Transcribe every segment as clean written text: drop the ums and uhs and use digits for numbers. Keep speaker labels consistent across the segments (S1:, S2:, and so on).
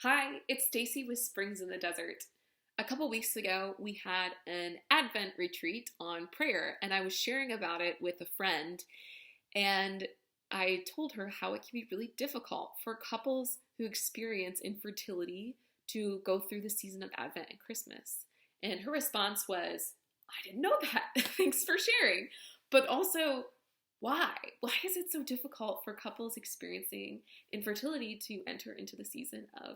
S1: Hi, it's Stacy with Springs in the Desert. A couple weeks ago, we had an Advent retreat on prayer, and I was sharing about it with a friend, and I told her how it can be really difficult for couples who experience infertility to go through the season of Advent and Christmas. And her response was, I didn't know that. Thanks for sharing. But also, why? Why is it so difficult for couples experiencing infertility to enter into the season of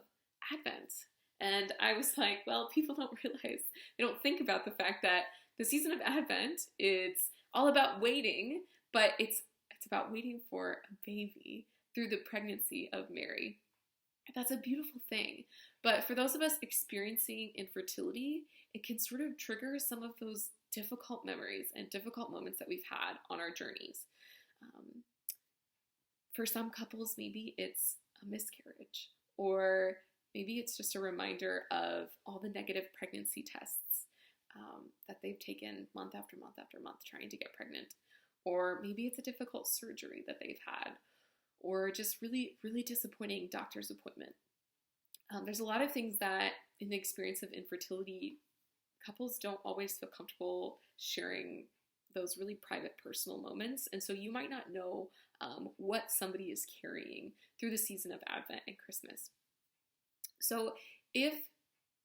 S1: Advent? And I was like, well, people don't realize, they don't think about the fact that the season of Advent, it's all about waiting, but it's about waiting for a baby through the pregnancy of Mary. That's a beautiful thing. But for those of us experiencing infertility, it can sort of trigger some of those difficult memories and difficult moments that we've had on our journeys. For some couples, maybe it's a miscarriage, or maybe it's just a reminder of all the negative pregnancy tests that they've taken month after month after month trying to get pregnant. Or maybe it's a difficult surgery that they've had, or just really, really disappointing doctor's appointment. There's a lot of things that in the experience of infertility, couples don't always feel comfortable sharing those really private personal moments. And so you might not know what somebody is carrying through the season of Advent and Christmas. So if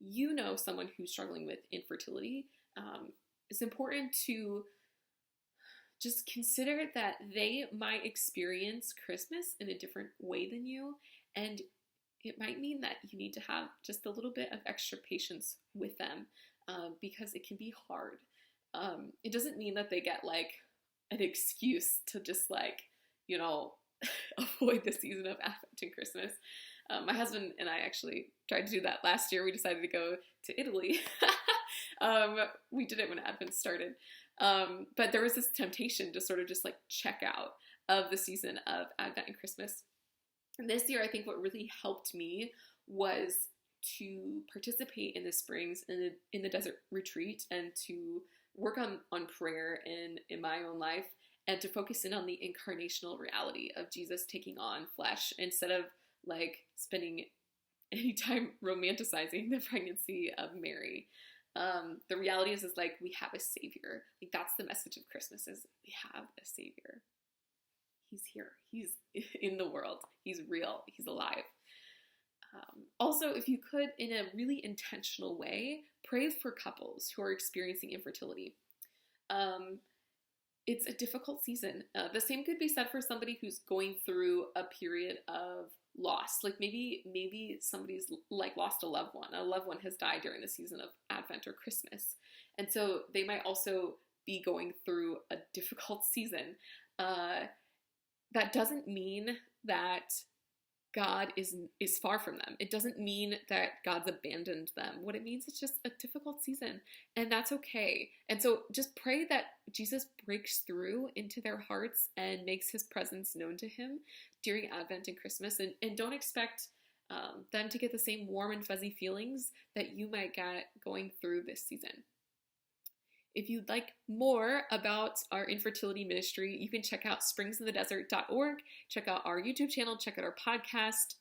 S1: you know someone who's struggling with infertility, it's important to just consider that they might experience Christmas in a different way than you, and it might mean that you need to have just a little bit of extra patience with them because it can be hard. It doesn't mean that they get like an excuse to just avoid the season of Advent and Christmas. My husband and I actually tried to do that last year. We decided to go to Italy. We did it when Advent started. But there was this temptation to sort of just check out of the season of Advent and Christmas. And this year, I think what really helped me was to participate in the Springs in the Desert retreat and to work on prayer in my own life and to focus in on the incarnational reality of Jesus taking on flesh instead of spending any time romanticizing the pregnancy of Mary. The reality is we have a savior. That's the message of Christmas, is we have a savior. He's here. He's in the world. He's real. He's alive. Also, if you could, in a really intentional way, pray for couples who are experiencing infertility. It's a difficult season. The same could be said for somebody who's going through a period of loss. Maybe somebody's lost a loved one. A loved one has died during the season of Advent or Christmas. And so they might also be going through a difficult season. That doesn't mean that God is far from them. It doesn't mean that God's abandoned them. What it means is just a difficult season, and that's okay. And so just pray that Jesus breaks through into their hearts and makes his presence known to him during Advent and Christmas, and don't expect them to get the same warm and fuzzy feelings that you might get going through this season. If you'd like more about our infertility ministry, you can check out springsinthedesert.org, check out our YouTube channel, check out our podcast,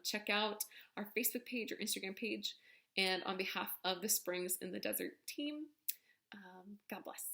S1: check out our Facebook page or Instagram page. And on behalf of the Springs in the Desert team, God bless.